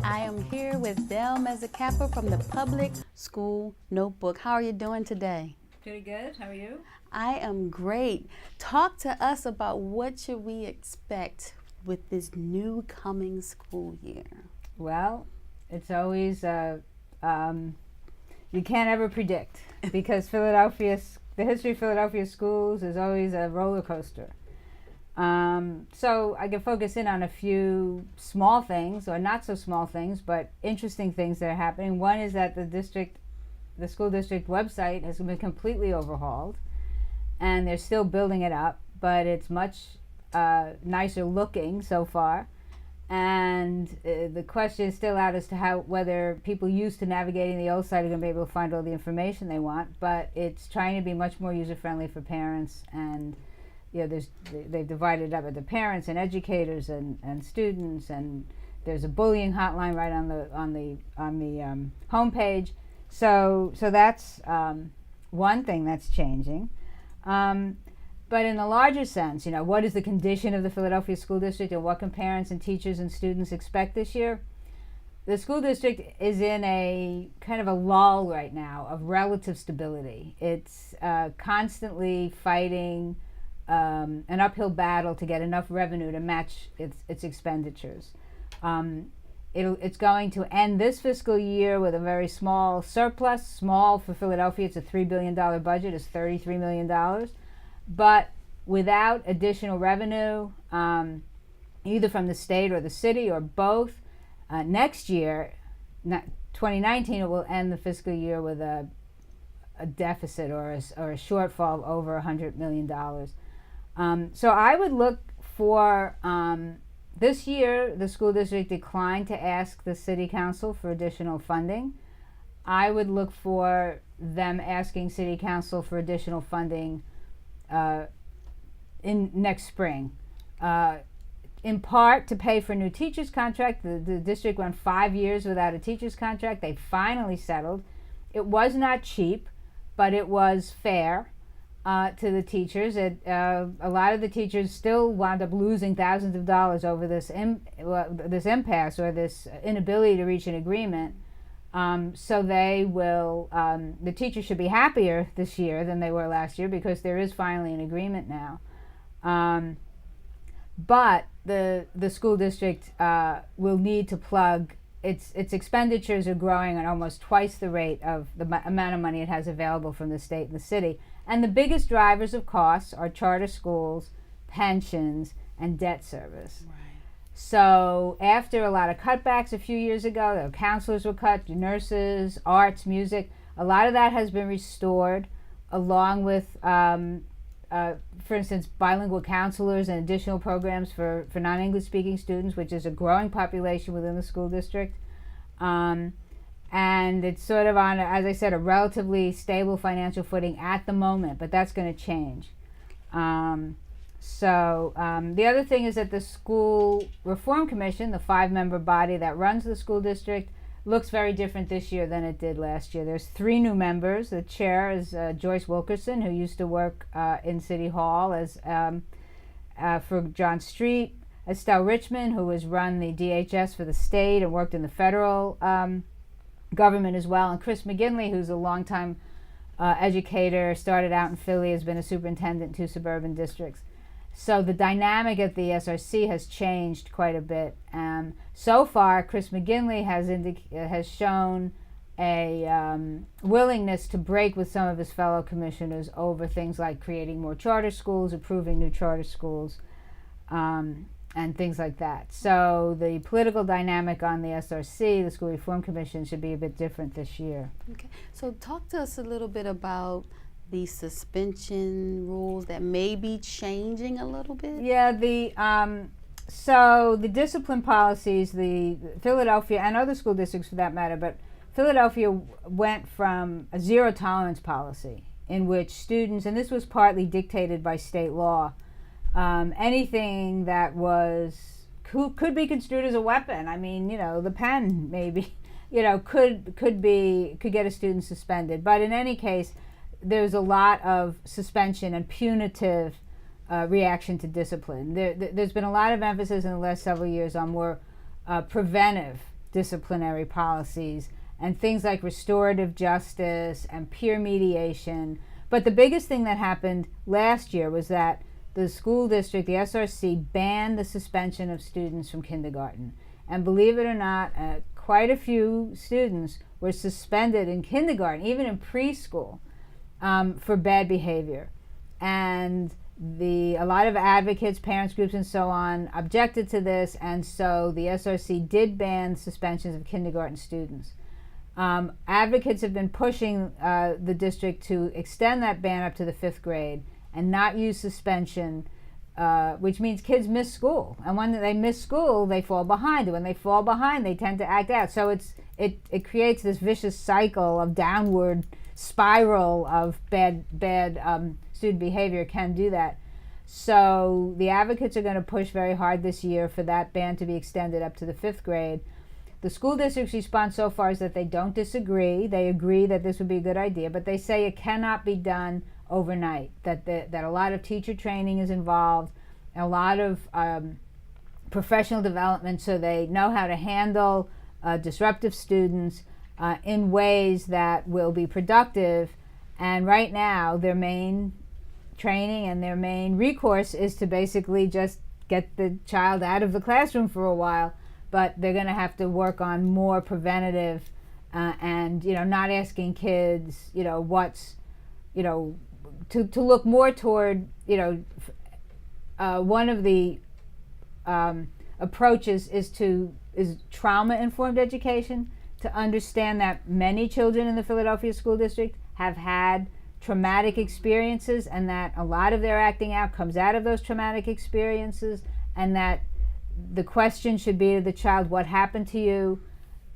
I am here with Dale Mezzacappa from the Public School Notebook. How are you doing today? Pretty good. How are you? I am great. Talk to us about what should we expect with this new coming school year. Well, it's always, you can't ever predict because the history of Philadelphia schools is always a roller coaster. So I can focus in on a few small things, or not so small things, but interesting things that are happening. One is that the school district website has been completely overhauled, and they're still building it up, but it's much nicer looking so far. And the question is still out as to whether people used to navigating the old site are going to be able to find all the information they want, but it's trying to be much more user-friendly for parents, and they've divided up into parents and educators and students, and there's a bullying hotline right on the homepage. So that's one thing that's changing. But in the larger sense, what is the condition of the Philadelphia School District, and what can parents and teachers and students expect this year? The school district is in a kind of a lull right now of relative stability. It's constantly fighting an uphill battle to get enough revenue to match its expenditures. It's going to end this fiscal year with a very small surplus. Small for Philadelphia, it's a $3 billion budget, it's $33 million. But without additional revenue, either from the state or the city or both, next year, 2019, it will end the fiscal year with a deficit or a shortfall of over $100 million. So I would look for, this year, the school district declined to ask the city council for additional funding. I would look for them asking city council for additional funding in next spring. In part to pay for a new teacher's contract. The district went 5 years without a teacher's contract. They finally settled. It was not cheap, but it was fair to the teachers. A lot of the teachers still wound up losing thousands of dollars over this impasse or this inability to reach an agreement. So they will, the teachers should be happier this year than they were last year because there is finally an agreement now. But the school district will need to plug, its expenditures are growing at almost twice the rate of the amount of money it has available from the state and the city. And the biggest drivers of costs are charter schools, pensions, and debt service. Right. So after a lot of cutbacks a few years ago, the counselors were cut, nurses, arts, music, a lot of that has been restored, along with, for instance, bilingual counselors and additional programs for non-English speaking students, which is a growing population within the school district. And it's sort of on, as I said, a relatively stable financial footing at the moment, but that's going to change. The other thing is that the School Reform Commission, the 5-member body that runs the school district, looks very different this year than it did last year. There's 3 new members. The chair is Joyce Wilkerson, who used to work in City Hall as for John Street. Estelle Richmond, who has run the DHS for the state and worked in the federal government as well. And Chris McGinley, who's a longtime educator, started out in Philly, has been a superintendent in 2 suburban districts. So the dynamic at the SRC has changed quite a bit. So far, Chris McGinley has shown a willingness to break with some of his fellow commissioners over things like creating more charter schools, approving new charter schools, and things like that. So the political dynamic on the SRC, the School Reform Commission, should be a bit different this year. Okay, so talk to us a little bit about the suspension rules that may be changing a little bit. Yeah, so the discipline policies, the Philadelphia and other school districts for that matter, but Philadelphia went from a zero tolerance policy in which students, and this was partly dictated by state law, anything that could be construed as a weapon. I mean, the pen maybe, could get a student suspended. But in any case, there's a lot of suspension and punitive reaction to discipline. There's been a lot of emphasis in the last several years on more preventive disciplinary policies and things like restorative justice and peer mediation. But the biggest thing that happened last year was that the school district, the SRC, banned the suspension of students from kindergarten. And believe it or not, quite a few students were suspended in kindergarten, even in preschool, for bad behavior. And a lot of advocates, parents groups, and so on objected to this, and so the SRC did ban suspensions of kindergarten students. Advocates have been pushing the district to extend that ban up to the 5th grade and not use suspension, which means kids miss school. And when they miss school, they fall behind. And when they fall behind, they tend to act out. So it creates this vicious cycle of downward spiral of bad student behavior can do that. So the advocates are going to push very hard this year for that ban to be extended up to the 5th grade. The school district's response so far is that they don't disagree. They agree that this would be a good idea, but they say it cannot be done overnight, that a lot of teacher training is involved, a lot of professional development so they know how to handle disruptive students in ways that will be productive. And right now, their main training and their main recourse is to basically just get the child out of the classroom for a while. But they're going to have to work on more preventative and, not asking kids, to look more toward, one of the approaches is trauma-informed education, to understand that many children in the Philadelphia School District have had traumatic experiences and that a lot of their acting out comes out of those traumatic experiences, and that the question should be to the child, what happened to you,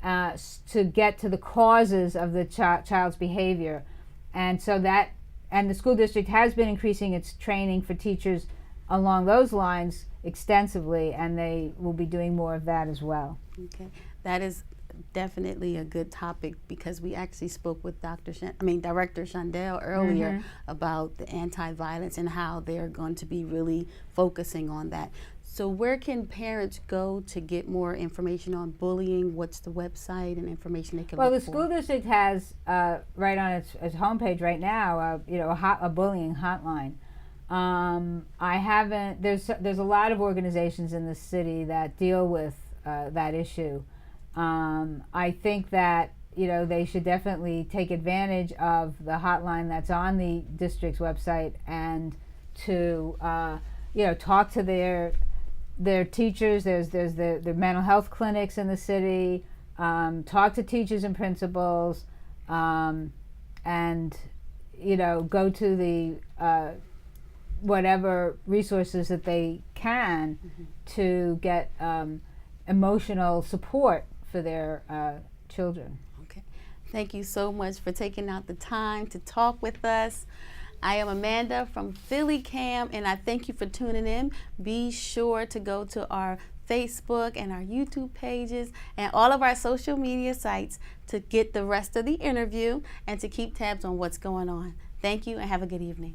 to get to the causes of the child's behavior. And so and the school district has been increasing its training for teachers along those lines extensively, and they will be doing more of that as well. Okay, that is definitely a good topic, because we actually spoke with Director Shondell earlier about the anti-violence and how they're going to be really focusing on that. So where can parents go to get more information on bullying? What's the website and information they can look for? Well, the school district has right on its homepage right now, a bullying hotline. There's a lot of organizations in the city that deal with that issue. I think that they should definitely take advantage of the hotline that's on the district's website, and to talk to their teachers. There's the mental health clinics in the city. Talk to teachers and principals, and go to the whatever resources that they can to get emotional support for their children. Okay. Thank you so much for taking out the time to talk with us. I am Amanda from PhillyCAM, and I thank you for tuning in. Be sure to go to our Facebook and our YouTube pages and all of our social media sites to get the rest of the interview and to keep tabs on what's going on. Thank you, and have a good evening.